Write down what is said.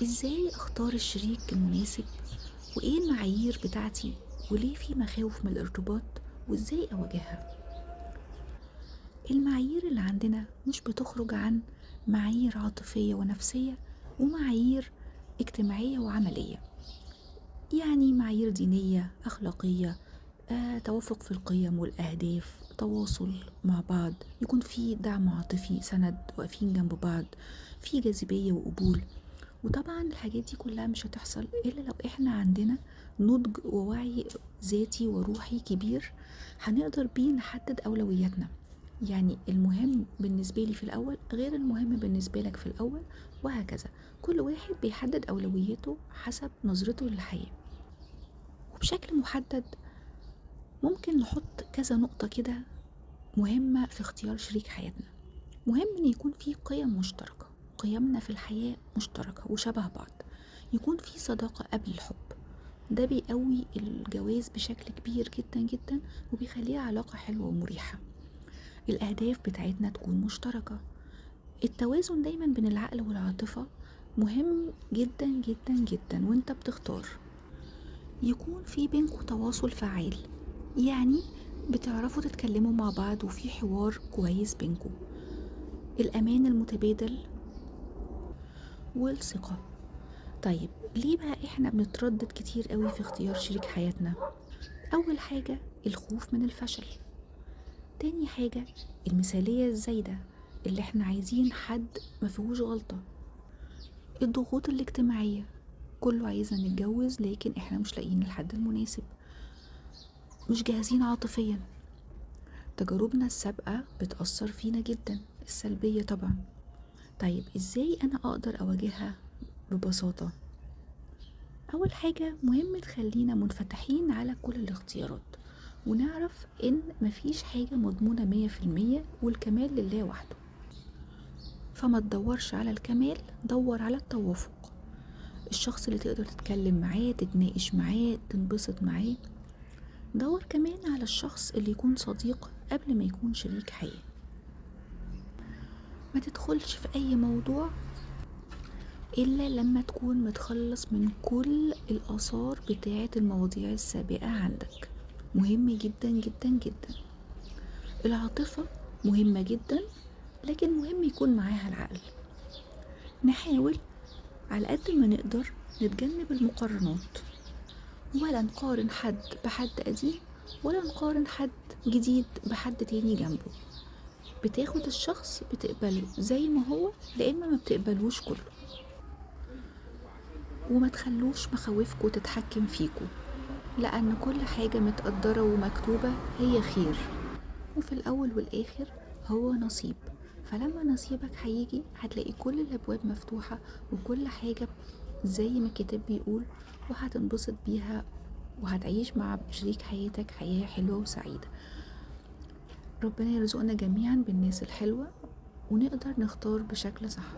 ازاي اختار الشريك المناسب؟ وايه المعايير بتاعتي؟ وليه في مخاوف من الارتباط؟ وازاي اواجهها؟ المعايير اللي عندنا مش بتخرج عن معايير عاطفية ونفسية ومعايير اجتماعية وعملية. يعني معايير دينية أخلاقية، توافق في القيم والأهداف، تواصل مع بعض، يكون في دعم عاطفي، سند، واقفين جنب بعض، في جاذبية وقبول. وطبعا الحاجات دي كلها مش هتحصل إلا لو إحنا عندنا نضج ووعي ذاتي وروحي كبير، هنقدر بيه نحدد أولوياتنا. يعني المهم بالنسبة لي في الأول غير المهم بالنسبة لك في الأول، وهكذا. كل واحد بيحدد أولوياته حسب نظرته للحياة. وبشكل محدد ممكن نحط كذا نقطة كده مهمة في اختيار شريك حياتنا. مهم ان يكون في قيم مشتركة، قيمنا في الحياة مشتركة وشبه بعض. يكون في صداقة قبل الحب، ده بيقوي الجواز بشكل كبير جدا جدا، وبيخليها علاقة حلوة ومريحة. الأهداف بتاعتنا تكون مشتركة. التوازن دايما بين العقل والعاطفة مهم جدا جدا جدا وانت بتختار. يكون في بينكوا تواصل فعال، يعني بتعرفوا تتكلموا مع بعض وفي حوار كويس بينكوا. الأمان المتبادل والثقة. طيب ليه بقى احنا بنتردد كتير قوي في اختيار شريك حياتنا؟ أول حاجة الخوف من الفشل. تاني حاجة المثالية الزايدة، اللي احنا عايزين حد مفيهوش غلطة. الضغوط الاجتماعية، كله عايزنا نتجوز لكن احنا مش لاقيين الحد المناسب، مش جاهزين عاطفيا. تجاربنا السابقة بتأثر فينا جدا، السلبية طبعا. طيب ازاي انا اقدر اواجهها ببساطة؟ اول حاجة مهم تخلينا منفتحين على كل الاختيارات، ونعرف ان مفيش حاجة مضمونة 100%، والكمال لله وحده. فما تدورش على الكمال، دور على التوافق. الشخص اللي تقدر تتكلم معاه، تتناقش معاه، تنبسط معاه. دور كمان على الشخص اللي يكون صديق قبل ما يكون شريك حياة. ما تدخلش في اي موضوع إلا لما تكون متخلص من كل الآثار بتاعة المواضيع السابقة عندك. مهم جدا جدا جدا. العاطفة مهمة جدا، لكن مهم يكون معاها العقل. نحاول على قد ما نقدر نتجنب المقارنات، ولا نقارن حد بحد قديم، ولا نقارن حد جديد بحد تاني جنبه. بتاخد الشخص بتقبله زي ما هو، لإما ما بتقبلوش كله. وما تخلوش مخاوفكوا تتحكم فيكوا، لأن كل حاجة متقدرة ومكتوبة هي خير، وفي الأول والآخر هو نصيب. فلما نصيبك هيجي هتلاقي كل الأبواب مفتوحة، وكل حاجة زي ما الكتاب بيقول، وهتنبسط بيها، وهتعيش مع شريك حياتك حياة حلوة وسعيدة. ربنا يرزقنا جميعا بالناس الحلوة، ونقدر نختار بشكل صح.